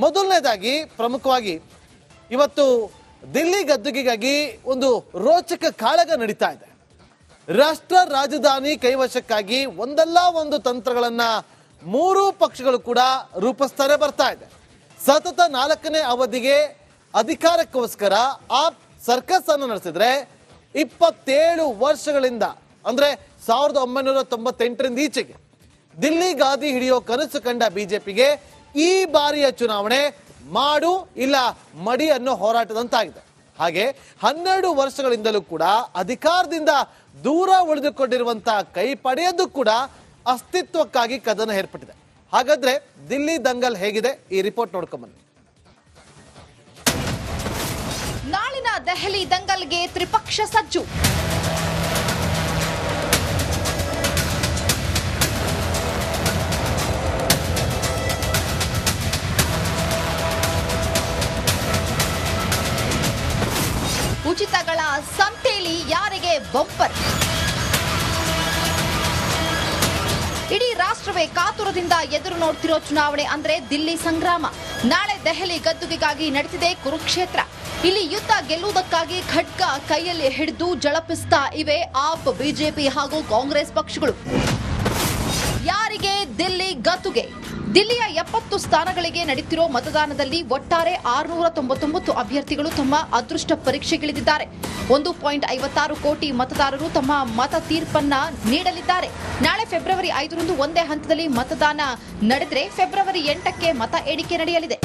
ಮೊದಲನೇದಾಗಿ ಪ್ರಮುಖವಾಗಿ ಇವತ್ತು ದಿಲ್ಲಿ ಗದ್ದುಗೆಗಾಗಿ ಒಂದು ರೋಚಕ ಕಾಳಗ ನಡೀತಾ ಇದೆ. ರಾಷ್ಟ್ರ ರಾಜಧಾನಿ ಕೈವಶಕ್ಕಾಗಿ ಒಂದಲ್ಲ ಒಂದು ತಂತ್ರಗಳನ್ನ ಮೂರು ಪಕ್ಷಗಳು ಕೂಡ ರೂಪಿಸ್ತಾರೆ ಬರ್ತಾ ಇದೆ. ಸತತ 4ನೇ ಅವಧಿಗೆ ಅಧಿಕಾರಕ್ಕೋಸ್ಕರ ಆ ಸರ್ಕಸ್ ಅನ್ನು ನಡೆಸಿದ್ರೆ 27 ವರ್ಷಗಳಿಂದ ಅಂದ್ರೆ 1998ರಿಂದ ಈಚೆಗೆ ದಿಲ್ಲಿ ಗಾದಿ ಹಿಡಿಯೋ ಕನಸು ಕಂಡ ಬಿಜೆಪಿಗೆ ಈ ಬಾರಿಯ ಚುನಾವಣೆ ಮಾಡು ಇಲ್ಲ ಮಡಿ ಅನ್ನೋ ಹೋರಾಟದಂತಾಗಿದೆ. ಹಾಗೆ 12 ವರ್ಷಗಳಿಂದಲೂ ಕೂಡ ಅಧಿಕಾರದಿಂದ ದೂರ ಉಳಿದುಕೊಂಡಿರುವಂತಹ ಕೈ ಪಡೆಯದ್ದು ಕೂಡ ಅಸ್ತಿತ್ವಕ್ಕಾಗಿ ಕದನ ಏರ್ಪಟ್ಟಿದೆ. ಹಾಗಾದ್ರೆ ದಿಲ್ಲಿ ದಂಗಲ್ ಹೇಗಿದೆ ಈ ರಿಪೋರ್ಟ್ ನೋಡ್ಕೊಂಬನ್ನಿ. ನಾಳಿನ ದೆಹಲಿ ದಂಗಲ್ಗೆ ತ್ರಿಪಕ್ಷ ಸಜ್ಜು. ಉಚಿತಗಳ ಸಂತೆಲಿ ಯಾರಿಗೆ ಬಂಪರ್? ಇಡೀ ರಾಷ್ಟ್ರವೇ ಕಾತುರದಿಂದ ಎದುರು ನೋಡ್ತಿರೋ ಚುನಾವಣೆ ಅಂದ್ರೆ ದಿಲ್ಲಿ ಸಂಗ್ರಾಮ. ನಾಳೆ ದೆಹಲಿ ಗದ್ದುಗೆಗಾಗಿ ನಡೆದಿದೆ ಕುರುಕ್ಷೇತ್ರ. ಇಲ್ಲಿ ಯುದ್ಧ ಗೆಲ್ಲುವುದಕ್ಕಾಗಿ ಖಡ್ಗ ಕೈಯಲ್ಲಿ ಹಿಡಿದು ಜಳಪಿಸ್ತಾ ಇವೆ ಆಪ್, ಬಿಜೆಪಿ ಹಾಗೂ ಕಾಂಗ್ರೆಸ್ ಪಕ್ಷಗಳು. ಯಾರಿಗೆ ದಿಲ್ಲಿ ಗದ್ದುಗೆ? ದಿಲ್ಲಿಯ 70 ಸ್ಥಾನಗಳಿಗೆ ನಡೆಯುತ್ತಿರೋ ಮತದಾನದಲ್ಲಿ ಒಟ್ಟಾರೆ 699 ಅಭ್ಯರ್ಥಿಗಳು ತಮ್ಮ ಅದೃಷ್ಟ ಪರೀಕ್ಷೆಗಿಳಿದಿದ್ದಾರೆ. 1.56 ಕೋಟಿ ಮತದಾರರು ತಮ್ಮ ಮತ ತೀರ್ಪನ್ನ ನೀಡಲಿದ್ದಾರೆ. ನಾಳೆ ಫೆಬ್ರವರಿ 5ರಂದು ಒಂದೇ ಹಂತದಲ್ಲಿ ಮತದಾನ ನಡೆದರೆ ಫೆಬ್ರವರಿ 8ಕ್ಕೆ ಮತ ಎಣಿಕೆ ನಡೆಯಲಿದೆ.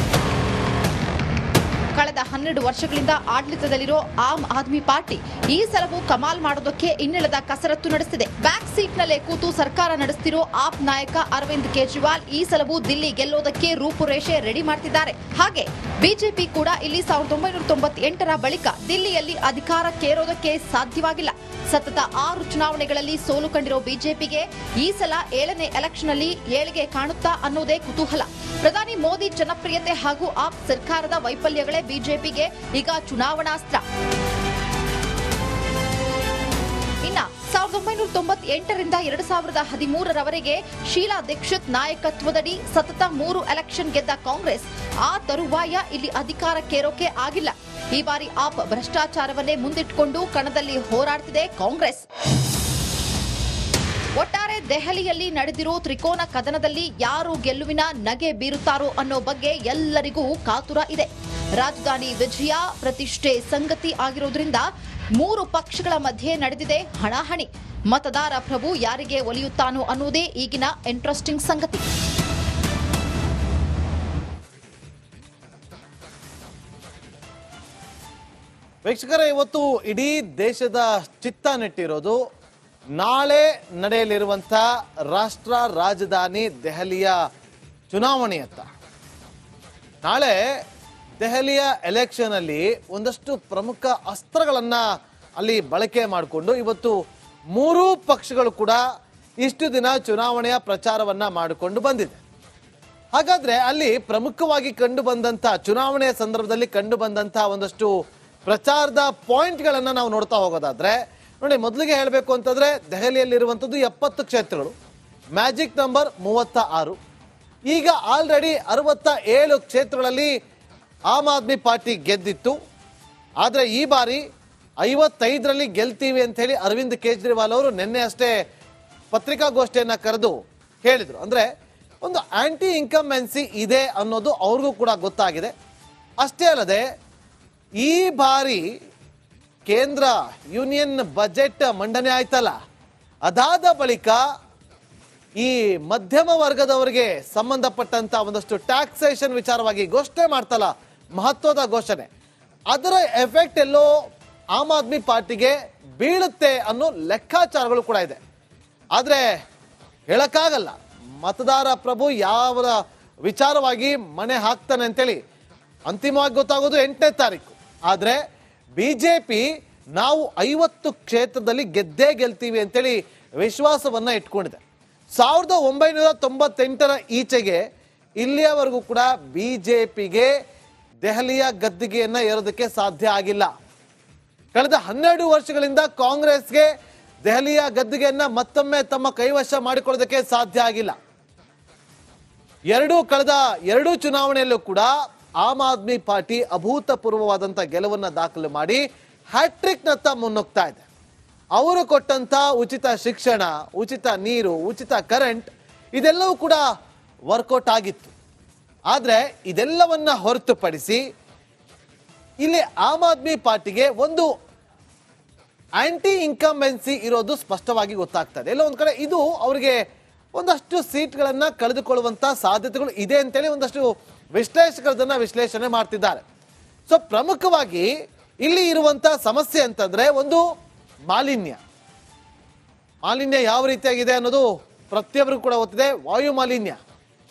ಕಳೆದ 12 ವರ್ಷಗಳಿಂದ ಆಡಳಿತದಲ್ಲಿರೋ ಆಮ್ ಆದ್ಮಿ ಪಾರ್ಟಿ ಈ ಸಲವೂ ಕಮಾಲ್ ಮಾಡೋದಕ್ಕೆ ಇನ್ನಿಲ್ಲದ ಕಸರತ್ತು ನಡೆಸಿದೆ. ಬ್ಯಾಕ್ ಸೀಟ್ನಲ್ಲೇ ಕೂತು ಸರ್ಕಾರ ನಡೆಸುತ್ತಿರೋ ಆಪ್ ನಾಯಕ ಅರವಿಂದ್ ಕೇಜ್ರಿವಾಲ್ ಈ ಸಲವೂ ದಿಲ್ಲಿ ಗೆಲ್ಲೋದಕ್ಕೆ ರೂಪುರೇಷೆ ರೆಡಿ ಮಾಡ್ತಿದ್ದಾರೆ. ಹಾಗೆ ಬಿಜೆಪಿ ಕೂಡ ಇಲ್ಲಿ 1998ರ ಬಳಿಕ ದಿಲ್ಲಿಯಲ್ಲಿ ಅಧಿಕಾರಕ್ಕೇರೋದಕ್ಕೆ ಸಾಧ್ಯವಾಗಿಲ್ಲ. ಸತತ 6 ಚುನಾವಣೆಗಳಲ್ಲಿ ಸೋಲು ಕಂಡಿರೋ ಬಿಜೆಪಿಗೆ ಈ ಸಲ 7ನೇ ಎಲೆಕ್ಷನ್ ಅಲ್ಲಿ ಏಳಿಗೆ ಕಾಣುತ್ತಾ ಅನ್ನೋದೇ ಕುತೂಹಲ. ಪ್ರಧಾನಿ ಮೋದಿ ಜನಪ್ರಿಯತೆ ಹಾಗೂ ಆಪ್ ಸರ್ಕಾರದ ವೈಫಲ್ಯಗಳೇ ಬಿಜೆಪಿಗೆ ಈಗ ಚುನಾವಣಾಸ್ತ್ರ. ಇನ್ನ 1998ರಿಂದ 2013ರವರೆಗೆ ಶೀಲಾ ದೀಕ್ಷಿತ್ ನಾಯಕತ್ವದಡಿ ಸತತ 3 ಎಲೆಕ್ಷನ್ ಗೆದ್ದ ಕಾಂಗ್ರೆಸ್ ಆ ತರುವಾಯ ಇಲ್ಲಿ ಅಧಿಕಾರಕ್ಕೇರೋಕೆ ಆಗಿಲ್ಲ. ಈ ಬಾರಿ ಆಪ್ ಭ್ರಷ್ಟಾಚಾರವನ್ನೇ ಮುಂದಿಟ್ಟುಕೊಂಡು ಕಣದಲ್ಲಿ ಹೋರಾಡ್ತಿದೆ ಕಾಂಗ್ರೆಸ್. ಒಟ್ಟಾರೆ ದೆಹಲಿಯಲ್ಲಿ ನಡೆದಿರೋ ತ್ರಿಕೋನ ಕದನದಲ್ಲಿ ಯಾರು ಗೆಲುವಿನ ನಗೆ ಬೀರುತ್ತಾರೋ ಅನ್ನೋ ಬಗ್ಗೆ ಎಲ್ಲರಿಗೂ ಕಾತುರ ಇದೆ. ರಾಜಧಾನಿ ವಿಜಯ ಪ್ರತಿಷ್ಠೆ ಸಂಗತಿ ಆಗಿರೋದ್ರಿಂದ 3 ಪಕ್ಷಗಳ ಮಧ್ಯೆ ನಡೆದಿದೆ ಹಣಾಹಣಿ. ಮತದಾರ ಪ್ರಭು ಯಾರಿಗೆ ಒಲಿಯುತ್ತಾನೋ ಅನ್ನೋದೇ ಈಗಿನ ಇಂಟ್ರೆಸ್ಟಿಂಗ್ ಸಂಗತಿ. ವೀಕ್ಷಕರೇ, ಇವತ್ತು ಇಡೀ ದೇಶದ ಚಿತ್ತ ನೆಟ್ಟಿರೋದು ನಾಳೆ ನಡೆಯಲಿರುವಂಥ ರಾಷ್ಟ್ರ ರಾಜಧಾನಿ ದೆಹಲಿಯ ಚುನಾವಣೆಯತ್ತ. ನಾಳೆ ದೆಹಲಿಯ ಎಲೆಕ್ಷನ್ ಅಲ್ಲಿ ಒಂದಷ್ಟು ಪ್ರಮುಖ ಅಸ್ತ್ರಗಳನ್ನು ಅಲ್ಲಿ ಬಳಕೆ ಮಾಡಿಕೊಂಡು ಇವತ್ತು 3 ಪಕ್ಷಗಳು ಕೂಡ ಇಷ್ಟು ದಿನ ಚುನಾವಣೆಯ ಪ್ರಚಾರವನ್ನ ಮಾಡಿಕೊಂಡು ಬಂದಿದೆ. ಹಾಗಾದ್ರೆ ಅಲ್ಲಿ ಪ್ರಮುಖವಾಗಿ ಕಂಡು ಬಂದಂಥ ಚುನಾವಣೆಯ ಸಂದರ್ಭದಲ್ಲಿ ಕಂಡು ಬಂದಂಥ ಒಂದಷ್ಟು ಪ್ರಚಾರದ ಪಾಯಿಂಟ್ಗಳನ್ನು ನಾವು ನೋಡ್ತಾ ಹೋಗೋದಾದ್ರೆ ನೋಡಿ, ಮೊದಲಿಗೆ ಹೇಳಬೇಕು ಅಂತಂದ್ರೆ ದೆಹಲಿಯಲ್ಲಿರುವಂಥದ್ದು 70 ಕ್ಷೇತ್ರಗಳು, ಮ್ಯಾಜಿಕ್ ನಂಬರ್ 36. ಈಗ ಆಲ್ರೆಡಿ 67 ಕ್ಷೇತ್ರಗಳಲ್ಲಿ ಆಮ್ ಆದ್ಮಿ ಪಾರ್ಟಿ ಗೆದ್ದಿತ್ತು. ಆದರೆ ಈ ಬಾರಿ 55ರಲ್ಲಿ ಗೆಲ್ತೀವಿ ಅಂತ ಹೇಳಿ ಅರವಿಂದ್ ಕೇಜ್ರಿವಾಲ್ ಅವರು ನಿನ್ನೆ ಅಷ್ಟೇ ಪತ್ರಿಕಾಗೋಷ್ಠಿಯನ್ನ ಕರೆದು ಹೇಳಿದ್ರು. ಅಂದ್ರೆ ಒಂದು ಆಂಟಿ ಇನ್ಕಂಬೆನ್ಸಿ ಇದೆ ಅನ್ನೋದು ಅವ್ರಿಗೂ ಕೂಡ ಗೊತ್ತಾಗಿದೆ. ಅಷ್ಟೇ ಅಲ್ಲದೆ ಈ ಬಾರಿ ಕೇಂದ್ರ ಯೂನಿಯನ್ ಬಜೆಟ್ ಮಂಡನೆ ಆಯ್ತಲ್ಲ, ಅದಾದ ಬಳಿಕ ಈ ಮಧ್ಯಮ ವರ್ಗದವರಿಗೆ ಸಂಬಂಧಪಟ್ಟಂತ ಒಂದಷ್ಟು ಟ್ಯಾಕ್ಸೇಷನ್ ವಿಚಾರವಾಗಿ ಘೋಷಣೆ ಮಾಡ್ತಲ್ಲ, ಮಹತ್ವದ ಘೋಷಣೆ, ಅದರ ಎಫೆಕ್ಟ್ ಎಲ್ಲೋ ಆಮ್ ಆದ್ಮಿ ಪಾರ್ಟಿಗೆ ಬೀಳುತ್ತೆ ಅನ್ನೋ ಲೆಕ್ಕಾಚಾರಗಳು ಕೂಡ ಇದೆ. ಆದರೆ ಹೇಳಕ್ಕಾಗಲ್ಲ ಮತದಾರ ಪ್ರಭು ಯಾವ ವಿಚಾರವಾಗಿ ಮನೆ ಹಾಕ್ತಾನೆ ಅಂತೇಳಿ. ಅಂತಿಮವಾಗಿ ಗೊತ್ತಾಗೋದು 8ನೇ ತಾರೀಕು. ಆದರೆ ಬಿಜೆಪಿ ನಾವು 50 ಕ್ಷೇತ್ರದಲ್ಲಿ ಗೆದ್ದೇ ಗೆಲ್ತೀವಿ ಅಂತೇಳಿ ವಿಶ್ವಾಸವನ್ನ ಇಟ್ಕೊಂಡಿದೆ. 1998ರ ಈಚೆಗೆ ಇಲ್ಲಿಯವರೆಗೂ ಕೂಡ ಬಿಜೆಪಿಗೆ ದೆಹಲಿಯ ಗದ್ದುಗೆಯನ್ನ ಏರೋದಕ್ಕೆ ಸಾಧ್ಯ ಆಗಿಲ್ಲ. ಕಳೆದ 12 ವರ್ಷಗಳಿಂದ ಕಾಂಗ್ರೆಸ್ಗೆ ದೆಹಲಿಯ ಗದ್ದುಗೆಯನ್ನ ಮತ್ತೊಮ್ಮೆ ತಮ್ಮ ಕೈವಶ ಮಾಡಿಕೊಳ್ಳೋದಕ್ಕೆ ಸಾಧ್ಯ ಆಗಿಲ್ಲ. ಕಳೆದ ಎರಡು ಚುನಾವಣೆಯಲ್ಲೂ ಕೂಡ ಆಮ್ ಆದ್ಮಿ ಪಾರ್ಟಿ ಅಭೂತಪೂರ್ವವಾದಂಥ ಗೆಲುವನ್ನು ದಾಖಲು ಮಾಡಿ ಹ್ಯಾಟ್ರಿಕ್ನತ್ತ ಮುನ್ನುಗ್ತಾ ಇದೆ. ಅವರು ಕೊಟ್ಟಂತ ಉಚಿತ ಶಿಕ್ಷಣ, ಉಚಿತ ನೀರು, ಉಚಿತ ಕರೆಂಟ್ ಇದೆಲ್ಲವೂ ಕೂಡ ವರ್ಕೌಟ್ ಆಗಿತ್ತು. ಆದರೆ ಇದೆಲ್ಲವನ್ನ ಹೊರತುಪಡಿಸಿ ಇಲ್ಲಿ ಆಮ್ ಆದ್ಮಿ ಪಾರ್ಟಿಗೆ ಒಂದು ಆಂಟಿ ಇನ್ಕಂಬೆನ್ಸಿ ಇರೋದು ಸ್ಪಷ್ಟವಾಗಿ ಗೊತ್ತಾಗ್ತದೆ. ಎಲ್ಲ ಒಂದು ಕಡೆ ಇದು ಅವರಿಗೆ ಒಂದಷ್ಟು ಸೀಟ್ಗಳನ್ನ ಕಳೆದುಕೊಳ್ಳುವಂತ ಸಾಧ್ಯತೆಗಳು ಇದೆ ಅಂತೇಳಿ ಒಂದಷ್ಟು ವಿಶ್ಲೇಷಕರದನ್ನ ವಿಶ್ಲೇಷಣೆ ಮಾಡ್ತಿದ್ದಾರೆ. ಸೊ ಪ್ರಮುಖವಾಗಿ ಇಲ್ಲಿ ಇರುವಂತ ಸಮಸ್ಯೆ ಅಂತಂದ್ರೆ ಒಂದು ಮಾಲಿನ್ಯ ಯಾವ ರೀತಿಯಾಗಿದೆ ಅನ್ನೋದು ಪ್ರತಿಯೊಬ್ಬರಿಗೂ ಕೂಡ ಗೊತ್ತಿದೆ. ವಾಯು ಮಾಲಿನ್ಯ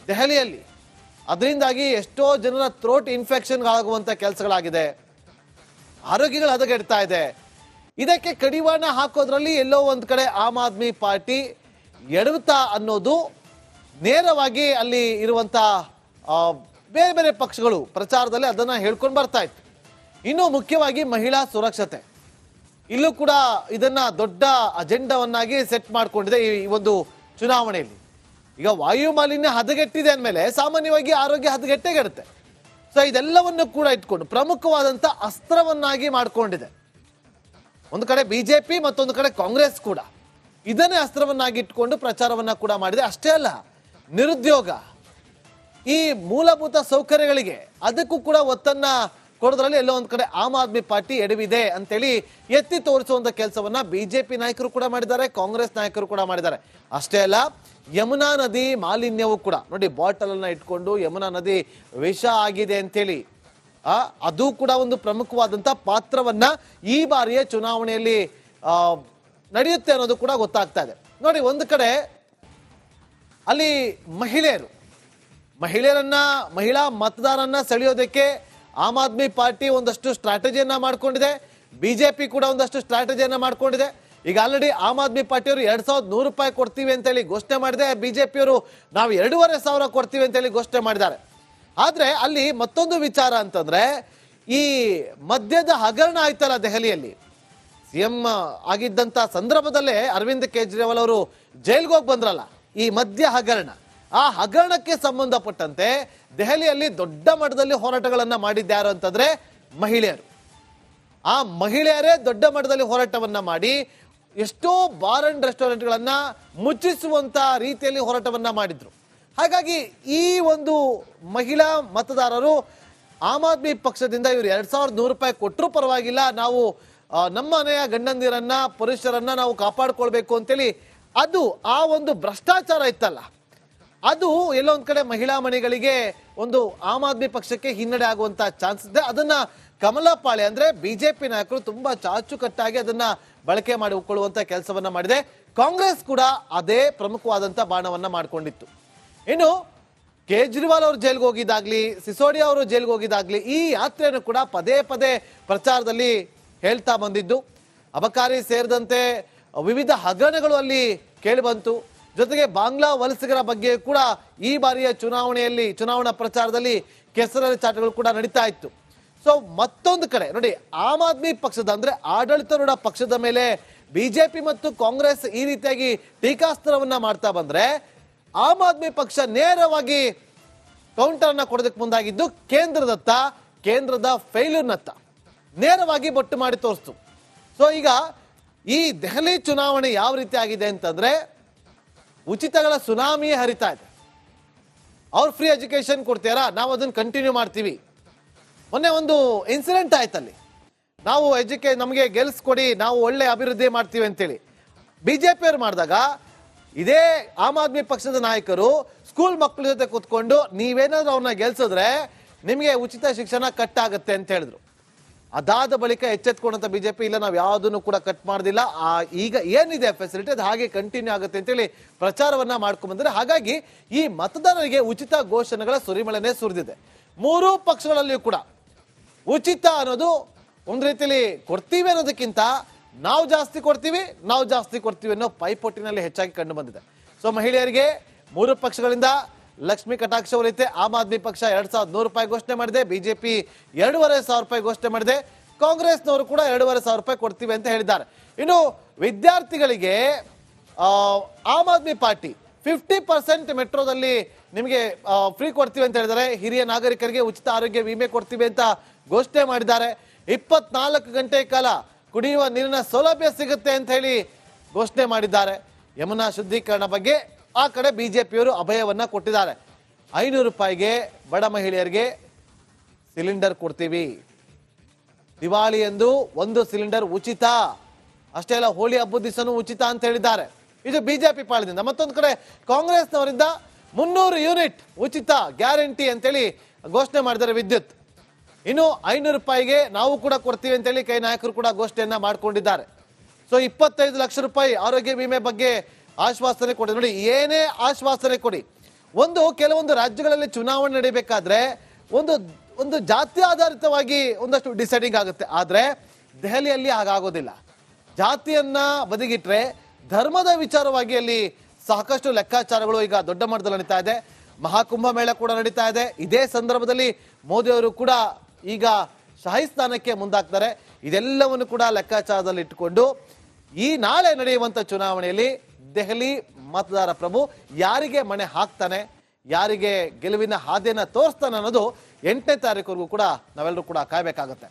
ದೆಹಲಿಯಲ್ಲಿ, ಅದರಿಂದಾಗಿ ಎಷ್ಟೋ ಜನರ ಥ್ರೋಟ್ ಇನ್ಫೆಕ್ಷನ್ಗಳಾಗುವಂಥ ಕೆಲಸಗಳಾಗಿದೆ, ಆರೋಗ್ಯಗಳು ಹದಗೆಡ್ತಾ ಇದೆ. ಇದಕ್ಕೆ ಕಡಿವಾಣ ಹಾಕೋದ್ರಲ್ಲಿ ಎಲ್ಲೋ ಒಂದು ಕಡೆ ಆಮ್ ಆದ್ಮಿ ಪಾರ್ಟಿ ಎಡವುತ್ತಾ ಅನ್ನೋದು ನೇರವಾಗಿ ಅಲ್ಲಿ ಇರುವಂಥ ಬೇರೆ ಬೇರೆ ಪಕ್ಷಗಳು ಪ್ರಚಾರದಲ್ಲಿ ಅದನ್ನು ಹೇಳ್ಕೊಂಡು ಬರ್ತಾ ಇತ್ತು. ಇನ್ನು ಮುಖ್ಯವಾಗಿ ಮಹಿಳಾ ಸುರಕ್ಷತೆ, ಇಲ್ಲೂ ಕೂಡ ಇದನ್ನ ದೊಡ್ಡ ಅಜೆಂಡವನ್ನಾಗಿ ಸೆಟ್ ಮಾಡಿಕೊಂಡಿದೆ ಈ ಒಂದು ಚುನಾವಣೆಯಲ್ಲಿ. ಈಗ ವಾಯು ಮಾಲಿನ್ಯ ಹದಗೆಟ್ಟಿದೆ ಅಂದಮೇಲೆ ಸಾಮಾನ್ಯವಾಗಿ ಆರೋಗ್ಯ ಹದಗೆಟ್ಟೆಗೆಡುತ್ತೆ. ಸೊ ಇದೆಲ್ಲವನ್ನು ಕೂಡ ಇಟ್ಕೊಂಡು ಪ್ರಮುಖವಾದಂಥ ಅಸ್ತ್ರವನ್ನಾಗಿ ಮಾಡಿಕೊಂಡಿದೆ. ಒಂದು ಕಡೆ ಬಿಜೆಪಿ, ಮತ್ತೊಂದು ಕಡೆ ಕಾಂಗ್ರೆಸ್ ಕೂಡ ಇದನ್ನೇ ಅಸ್ತ್ರವನ್ನಾಗಿ ಇಟ್ಕೊಂಡು ಪ್ರಚಾರವನ್ನ ಕೂಡ ಮಾಡಿದೆ. ಅಷ್ಟೇ ಅಲ್ಲ, ನಿರುದ್ಯೋಗ, ಈ ಮೂಲಭೂತ ಸೌಕರ್ಯಗಳಿಗೆ ಅದಕ್ಕೂ ಕೂಡ ಒತ್ತನ್ನ ಕೊಡೋದ್ರಲ್ಲಿ ಎಲ್ಲೋ ಒಂದು ಕಡೆ ಆಮ್ ಆದ್ಮಿ ಪಾರ್ಟಿ ಎಡವಿದೆ ಅಂತೇಳಿ ಎತ್ತಿ ತೋರಿಸುವಂತ ಕೆಲಸವನ್ನ ಬಿಜೆಪಿ ನಾಯಕರು ಕೂಡ ಮಾಡಿದ್ದಾರೆ, ಕಾಂಗ್ರೆಸ್ ನಾಯಕರು ಕೂಡ ಮಾಡಿದ್ದಾರೆ. ಅಷ್ಟೇ ಅಲ್ಲ, ಯಮುನಾ ನದಿ ಮಾಲಿನ್ಯವೂ ಕೂಡ ನೋಡಿ, ಬಾಟಲ್ ಅನ್ನ ಇಟ್ಕೊಂಡು ಯಮುನಾ ನದಿ ವಿಷ ಆಗಿದೆ ಅಂತೇಳಿ ಅದು ಕೂಡ ಒಂದು ಪ್ರಮುಖವಾದಂತ ಪಾತ್ರವನ್ನ ಈ ಬಾರಿಯ ಚುನಾವಣೆಯಲ್ಲಿ ನಡೆಯುತ್ತೆ ಅನ್ನೋದು ಕೂಡ ಗೊತ್ತಾಗ್ತಾ ಇದೆ. ನೋಡಿ, ಒಂದು ಕಡೆ ಅಲ್ಲಿ ಮಹಿಳಾ ಮತದಾರನ್ನ ಸೆಳೆಯೋದಕ್ಕೆ ಆಮ್ ಆದ್ಮಿ ಪಾರ್ಟಿ ಒಂದಷ್ಟು ಸ್ಟ್ರಾಟಜಿಯನ್ನ ಮಾಡ್ಕೊಂಡಿದೆ, ಬಿಜೆಪಿ ಕೂಡ ಒಂದಷ್ಟು ಸ್ಟ್ರಾಟಜಿಯನ್ನ ಮಾಡ್ಕೊಂಡಿದೆ. ಈಗ ಆಲ್ರೆಡಿ ಆಮ್ ಆದ್ಮಿ ಪಾರ್ಟಿಯವರು 2100 ರೂಪಾಯಿ ಕೊಡ್ತೀವಿ ಅಂತೇಳಿ ಘೋಷಣೆ ಮಾಡಿದೆ, ಬಿಜೆಪಿಯವರು ನಾವು 2500 ಕೊಡ್ತೀವಿ ಅಂತೇಳಿ ಘೋಷಣೆ ಮಾಡಿದ್ದಾರೆ. ಆದ್ರೆ ಅಲ್ಲಿ ಮತ್ತೊಂದು ವಿಚಾರ ಅಂತಂದ್ರೆ, ಈ ಮದ್ಯದ ಹಗರಣ ಆಯ್ತಲ್ಲ ದೆಹಲಿಯಲ್ಲಿ, ಸಿಎಂ ಆಗಿದ್ದಂತ ಸಂದರ್ಭದಲ್ಲೇ ಅರವಿಂದ್ ಕೇಜ್ರಿವಾಲ್ ಅವರು ಜೈಲ್ಗೆ ಹೋಗಿ ಬಂದ್ರಲ್ಲ, ಈ ಮದ್ಯ ಹಗರಣ, ಆ ಹಗರಣಕ್ಕೆ ಸಂಬಂಧಪಟ್ಟಂತೆ ದೆಹಲಿಯಲ್ಲಿ ದೊಡ್ಡ ಮಟ್ಟದಲ್ಲಿ ಹೋರಾಟಗಳನ್ನ ಮಾಡಿದ್ಯಾರು ಅಂತಂದ್ರೆ ಮಹಿಳೆಯರು. ಆ ಮಹಿಳೆಯರೇ ದೊಡ್ಡ ಮಟ್ಟದಲ್ಲಿ ಹೋರಾಟವನ್ನ ಮಾಡಿ ಎಷ್ಟೋ ಬಾರ್ ಅಂಡ್ ರೆಸ್ಟೋರೆಂಟ್ಗಳನ್ನ ಮುಚ್ಚಿಸುವಂತ ರೀತಿಯಲ್ಲಿ ಹೋರಾಟವನ್ನ ಮಾಡಿದ್ರು. ಹಾಗಾಗಿ ಈ ಒಂದು ಮಹಿಳಾ ಮತದಾರರು ಆಮ್ ಆದ್ಮಿ ಪಕ್ಷದಿಂದ ಇವರು 2100 ರೂಪಾಯಿ ಕೊಟ್ಟರು ಪರವಾಗಿಲ್ಲ, ನಾವು ನಮ್ಮ ಮನೆಯ ಗಂಡಂದಿರನ್ನ ಪುರುಷರನ್ನ ನಾವು ಕಾಪಾಡ್ಕೊಳ್ಬೇಕು ಅಂತೇಳಿ ಅದು ಆ ಒಂದು ಭ್ರಷ್ಟಾಚಾರ ಇತ್ತಲ್ಲ, ಅದು ಎಲ್ಲೊಂದ್ ಕಡೆ ಮಹಿಳಾ ಮನೆಗಳಿಗೆ ಒಂದು ಆಮ್ ಆದ್ಮಿ ಪಕ್ಷಕ್ಕೆ ಹಿನ್ನಡೆ ಆಗುವಂತ ಚಾನ್ಸ್ ಇದೆ. ಅದನ್ನ ಕಮಲಪಾಳೆ ಅಂದ್ರೆ ಬಿಜೆಪಿ ನಾಯಕರು ತುಂಬಾ ಚಾಚುಕಟ್ಟಾಗಿ ಅದನ್ನ ಬಳಕೆ ಮಾಡಿಕೊಳ್ಳುವಂತ ಕೆಲಸವನ್ನ ಮಾಡಿದೆ. ಕಾಂಗ್ರೆಸ್ ಕೂಡ ಅದೇ ಪ್ರಮುಖವಾದಂತ ಬಾಣವನ್ನ ಮಾಡಿಕೊಂಡಿತ್ತು. ಇನ್ನು ಕೇಜ್ರಿವಾಲ್ ಅವರು ಜೈಲ್ಗೆ ಹೋಗಿದ್ದಾಗ್ಲಿ, ಸಿಸೋಡಿಯಾ ಅವರು ಜೈಲ್ಗೆ ಹೋಗಿದ್ದಾಗ್ಲಿ, ಈ ಯಾತ್ರೆಯನ್ನು ಕೂಡ ಪದೇ ಪದೇ ಪ್ರಚಾರದಲ್ಲಿ ಹೇಳ್ತಾ ಬಂದಿದ್ದು, ಅಬಕಾರಿ ಸೇರಿದಂತೆ ವಿವಿಧ ಹಗರಣಗಳು ಅಲ್ಲಿ ಕೇಳಿಬಂತು. ಜೊತೆಗೆ ಬಾಂಗ್ಲಾ ವಲಸಿಗರ ಬಗ್ಗೆ ಕೂಡ ಈ ಬಾರಿಯ ಚುನಾವಣಾ ಪ್ರಚಾರದಲ್ಲಿ ಕೆಸರಲ್ಲಿ ಚಾಟಗಳು ಕೂಡ ನಡೀತಾ ಇತ್ತು. ಸೊ ಮತ್ತೊಂದು ಕಡೆ ನೋಡಿ, ಆಮ್ ಆದ್ಮಿ ಪಕ್ಷದ ಅಂದ್ರೆ ಆಡಳಿತಾರೂಢ ಪಕ್ಷದ ಮೇಲೆ ಬಿಜೆಪಿ ಮತ್ತು ಕಾಂಗ್ರೆಸ್ ಈ ರೀತಿಯಾಗಿ ಟೀಕಾಸ್ತ್ರವನ್ನ ಮಾಡ್ತಾ ಬಂದ್ರೆ, ಆಮ್ ಆದ್ಮಿ ಪಕ್ಷ ನೇರವಾಗಿ ಕೌಂಟರ್ ಅನ್ನ ಕೊಡೋದಕ್ಕೆ ಮುಂದಾಗಿದ್ದು ಕೇಂದ್ರದ ಫೇಲ್ಯೂರ್ನತ್ತ ನೇರವಾಗಿ ಬೊಟ್ಟು ಮಾಡಿ ತೋರಿಸ್ತು. ಸೊ ಈಗ ಈ ದೆಹಲಿ ಚುನಾವಣೆ ಯಾವ ರೀತಿ ಆಗಿದೆ ಅಂತಂದ್ರೆ, ಉಚಿತಗಳ ಸುನಾಮಿ ಹರಿತಾ ಇದೆ. ಅವ್ರು ಫ್ರೀ ಎಜುಕೇಶನ್ ಕೊಡ್ತೀರಾ, ನಾವು ಅದನ್ನ ಕಂಟಿನ್ಯೂ ಮಾಡ್ತೀವಿ. ಮೊನ್ನೆ ಒಂದು ಇನ್ಸಿಡೆಂಟ್ ಆಯ್ತಲ್ಲಿ, ನಾವು ನಮಗೆ ಗೆಲ್ಸ್ಕೊಡಿ, ನಾವು ಒಳ್ಳೆ ಅಭಿವೃದ್ಧಿ ಮಾಡ್ತೀವಿ ಅಂತೇಳಿ ಬಿಜೆಪಿ ಅವ್ರು ಮಾಡಿದಾಗ, ಇದೇ ಆಮ್ ಆದ್ಮಿ ಪಕ್ಷದ ನಾಯಕರು ಸ್ಕೂಲ್ ಮಕ್ಕಳ ಜೊತೆ ಕೂತ್ಕೊಂಡು ನೀವೇನಾದ್ರೂ ಅವ್ರನ್ನ ಗೆಲ್ಸಿದ್ರೆ ನಿಮಗೆ ಉಚಿತ ಶಿಕ್ಷಣ ಕಟ್ ಆಗುತ್ತೆ ಅಂತ ಹೇಳಿದ್ರು. ಅದಾದ ಬಳಿಕ ಎಚ್ಚೆತ್ಕೊಂಡಂತ ಬಿಜೆಪಿ, ಇಲ್ಲ ನಾವು ಯಾವುದನ್ನು ಕೂಡ ಕಟ್ ಮಾಡೋದಿಲ್ಲ, ಈಗ ಏನಿದೆ ಫೆಸಿಲಿಟಿ ಅದು ಹಾಗೆ ಕಂಟಿನ್ಯೂ ಆಗುತ್ತೆ ಅಂತೇಳಿ ಪ್ರಚಾರವನ್ನ ಮಾಡ್ಕೊಂಡ್ ಬಂದ್ರೆ, ಹಾಗಾಗಿ ಈ ಮತದಾರರಿಗೆ ಉಚಿತ ಘೋಷಣೆಗಳ ಸುರಿಮಳೆನೇ ಸುರಿದಿದೆ. ಮೂರೂ ಪಕ್ಷಗಳಲ್ಲಿಯೂ ಕೂಡ ಉಚಿತ ಅನ್ನೋದು ಒಂದು ರೀತಿಯಲ್ಲಿ ಕೊಡ್ತೀವಿ ಅನ್ನೋದಕ್ಕಿಂತ ನಾವು ಜಾಸ್ತಿ ಕೊಡ್ತೀವಿ ಅನ್ನೋ ಪೈಪೋಟಿನಲ್ಲಿ ಹೆಚ್ಚಾಗಿ ಕಂಡು ಬಂದಿದೆ. ಸೊ ಮಹಿಳೆಯರಿಗೆ ಮೂರು ಪಕ್ಷಗಳಿಂದ ಲಕ್ಷ್ಮಿ ಕಟಾಕ್ಷ ವಲಯತೆ. ಆಮ್ ಆದ್ಮಿ ಪಕ್ಷ 2100 ರೂಪಾಯಿ ಘೋಷಣೆ ಮಾಡಿದೆ, ಬಿಜೆಪಿ 2500 ರೂಪಾಯಿ ಘೋಷಣೆ ಮಾಡಿದೆ, ಕಾಂಗ್ರೆಸ್ನವರು ಕೂಡ 2500 ರೂಪಾಯಿ ಕೊಡ್ತೀವಿ ಅಂತ ಹೇಳಿದ್ದಾರೆ. ಇನ್ನು ವಿದ್ಯಾರ್ಥಿಗಳಿಗೆ ಆಮ್ ಆದ್ಮಿ ಪಾರ್ಟಿ 50% ಮೆಟ್ರೋದಲ್ಲಿ ನಿಮಗೆ ಫ್ರೀ ಕೊಡ್ತೀವಿ ಅಂತ ಹೇಳಿದ್ದಾರೆ. ಹಿರಿಯ ನಾಗರಿಕರಿಗೆ ಉಚಿತ ಆರೋಗ್ಯ ವಿಮೆ ಕೊಡ್ತೀವಿ ಅಂತ ಘೋಷಣೆ ಮಾಡಿದ್ದಾರೆ. 24 ಗಂಟೆ ಕಾಲ ಕುಡಿಯುವ ನೀರಿನ ಸೌಲಭ್ಯ ಸಿಗುತ್ತೆ ಅಂತ ಹೇಳಿ ಘೋಷಣೆ ಮಾಡಿದ್ದಾರೆ. ಯಮುನಾ ಶುದ್ಧೀಕರಣ ಬಗ್ಗೆ ಆ ಕಡೆ ಬಿಜೆಪಿಯವರು ಅಭಯವನ್ನ ಕೊಟ್ಟಿದ್ದಾರೆ. 500 ರೂಪಾಯಿಗೆ ಬಡ ಮಹಿಳೆಯರಿಗೆ ಸಿಲಿಂಡರ್ ಕೊಡ್ತೀವಿ, ದಿವಾಳಿ ಎಂದು 1 ಸಿಲಿಂಡರ್ ಉಚಿತ, ಅಷ್ಟೇ ಅಲ್ಲ ಹೋಳಿ ಹಬ್ಬದ ದಿವಸನೂ ಉಚಿತ ಅಂತ ಹೇಳಿದ್ದಾರೆ. ಇದು ಬಿಜೆಪಿ ಪಾಳದಿಂದ. ಮತ್ತೊಂದು ಕಡೆ ಕಾಂಗ್ರೆಸ್ನವರಿಂದ 300 ಯೂನಿಟ್ ಉಚಿತ ಗ್ಯಾರಂಟಿ ಅಂತೇಳಿ ಘೋಷಣೆ ಮಾಡಿದ್ದಾರೆ ವಿದ್ಯುತ್. ಇನ್ನು 500 ರೂಪಾಯಿಗೆ ನಾವು ಕೂಡ ಕೊಡ್ತೀವಿ ಅಂತೇಳಿ ಕೈ ನಾಯಕರು ಕೂಡ ಘೋಷಣೆಯನ್ನ ಮಾಡ್ಕೊಂಡಿದ್ದಾರೆ. ಸೊ 25 ಲಕ್ಷ ರೂಪಾಯಿ ಆರೋಗ್ಯ ವಿಮೆ ಬಗ್ಗೆ ಆಶ್ವಾಸನೆ ಕೊಡಿ. ನೋಡಿ, ಏನೇ ಆಶ್ವಾಸನೆ ಕೊಡಿ, ಕೆಲವೊಂದು ರಾಜ್ಯಗಳಲ್ಲಿ ಚುನಾವಣೆ ನಡೀಬೇಕಾದ್ರೆ ಒಂದು ಜಾತಿ ಆಧಾರಿತವಾಗಿ ಒಂದಷ್ಟು ಡಿಸೈಡಿಂಗ್ ಆಗುತ್ತೆ. ಆದ್ರೆ ದೆಹಲಿಯಲ್ಲಿ ಹಾಗಾಗೋದಿಲ್ಲ. ಜಾತಿಯನ್ನ ಬದಿಗಿಟ್ರೆ ಧರ್ಮದ ವಿಚಾರವಾಗಿ ಅಲ್ಲಿ ಸಾಕಷ್ಟು ಲೆಕ್ಕಾಚಾರಗಳು ಈಗ ದೊಡ್ಡ ಮಟ್ಟದಲ್ಲಿ ನಡೀತಾ ಇದೆ. ಮಹಾಕುಂಭ ಮೇಳ ಕೂಡ ನಡೀತಾ ಇದೆ. ಇದೇ ಸಂದರ್ಭದಲ್ಲಿ ಮೋದಿ ಅವರು ಕೂಡ ಈಗ ಶಾಹಿ ಸ್ನಾನಕ್ಕೆ ಮುಂದಾಗ್ತಾರೆ. ಇದೆಲ್ಲವನ್ನು ಕೂಡ ಲೆಕ್ಕಾಚಾರದಲ್ಲಿ ಇಟ್ಟುಕೊಂಡು ಈ ನಾಳೆ ನಡೆಯುವಂತ ಚುನಾವಣೆಯಲ್ಲಿ ದೆಹಲಿ ಮತದಾರ ಪ್ರಭು ಯಾರಿಗೆ ಮಣೆ ಹಾಕ್ತಾನೆ, ಯಾರಿಗೆ ಗೆಲುವಿನ ಹಾದಿಯನ್ನ ತೋರಿಸ್ತಾನೆ ಅನ್ನೋದು 8ನೇ ತಾರೀಕುವರೆಗೂ ಕೂಡ ನಾವೆಲ್ಲರೂ ಕೂಡ ಕಾಯಬೇಕಾಗುತ್ತೆ.